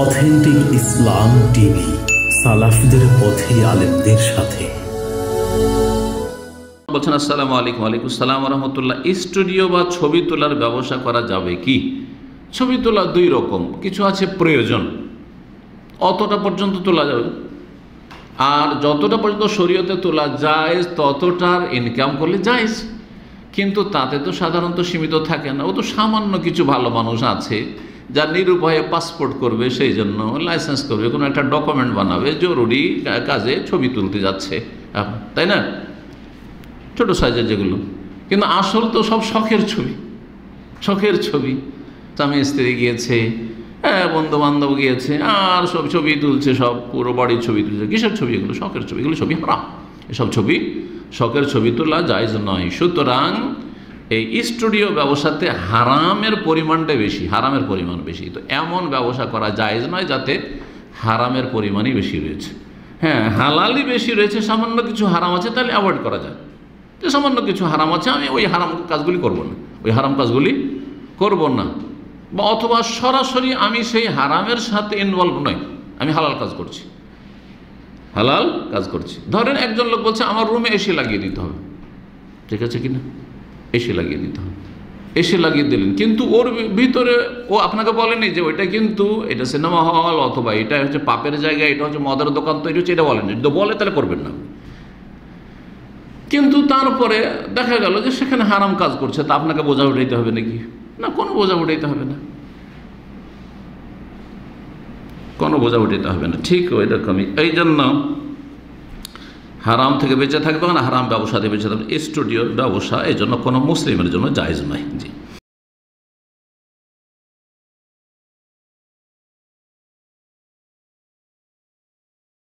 Authentic ইসলাম TV, সালাফিদের পথে আলেমদের সাথে। বলছেন আসসালামু আলাইকুম। ওয়ালাইকুম আসসালাম ওয়া রাহমাতুল্লাহ। স্টুডিও বা ছবি তোলার ব্যবসা করা যাবে কি? ছবি তোলা দুই রকম, কিছু আছে প্রয়োজন, অতটা পর্যন্ত তোলা যাবে, আর যতটা পর্যন্ত শরীয়তে তোলা যায় ততটার ইনকাম করলে জায়েজ। কিন্তু তাতে তো সাধারণত সীমিত থাকে না। ও তো সামান্য কিছু ভালো মানুষ আছে যা নিরুপায়ে পাসপোর্ট করবে, সেই জন্য লাইসেন্স করবে, কোনো একটা ডকুমেন্ট বানাবে, জরুরি কাজে ছবি তুলতে যাচ্ছে, তাই না? ছোটো সাইজের যেগুলো, কিন্তু আসল তো সব শখের ছবি, শখের ছবি। স্বামী স্ত্রী গিয়েছে, বন্ধু বান্ধব গিয়েছে, আর সব ছবি তুলছে, সব পুরো বাড়ির ছবি তুলছে। কিসের ছবি এগুলো? শখের ছবি। এগুলো ছবি হারাম। এসব ছবি, শখের ছবি তোলা জায়েজ নয়। সুতরাং এই স্টুডিও ব্যবসাতে হারামের পরিমাণটা বেশি, হারামের পরিমাণ বেশি। তো এমন ব্যবসা করা জায়েজ নয় যাতে হারামের পরিমাণই বেশি রয়েছে। হ্যাঁ, হালালই বেশি রয়েছে, সামান্য কিছু হারাম আছে, তাহলে অ্যাভয়েড করা যায়। যে সামান্য কিছু হারাম আছে, আমি ওই হারাম কাজগুলি করব না, ওই হারাম কাজগুলি করব না। বা অথবা সরাসরি আমি সেই হারামের সাথে ইনভলভ নই, আমি হালাল কাজ করছি, হালাল কাজ করছি। ধরেন একজন লোক বলছে আমার রুমে এসি লাগিয়ে দিতে হবে, ঠিক আছে কিনা? এসি লাগিয়ে দিতে হবে, এসি লাগিয়ে দিলেন, কিন্তু ওর ভিতরে ও আপনাকে বলেনি যে ওইটা কিন্তু এটা সিনেমা হল, অথবা এটা হচ্ছে পাপের জায়গা, এটা হচ্ছে মদের দোকান তৈরি হচ্ছে, এটা বলেনি। যদি বলে তাহলে করবেন না। কিন্তু তারপরে দেখা গেল যে সেখানে হারাম কাজ করছে, তা আপনাকে বোঝা উঠাইতে হবে নাকি? না, কোনো বোঝা উঠাইতে হবে না, কোনো বোঝা উঠাইতে হবে না। ঠিক ওই রকমই এই জন্য হারাম থেকে বেঁচে থাকবে না, হারাম ব্যবসা থেকে বেঁচে থাকবে। স্টুডিওর ব্যবসা এই জন্য কোনো মুসলিমের জন্য জায়েজ নয়। জি।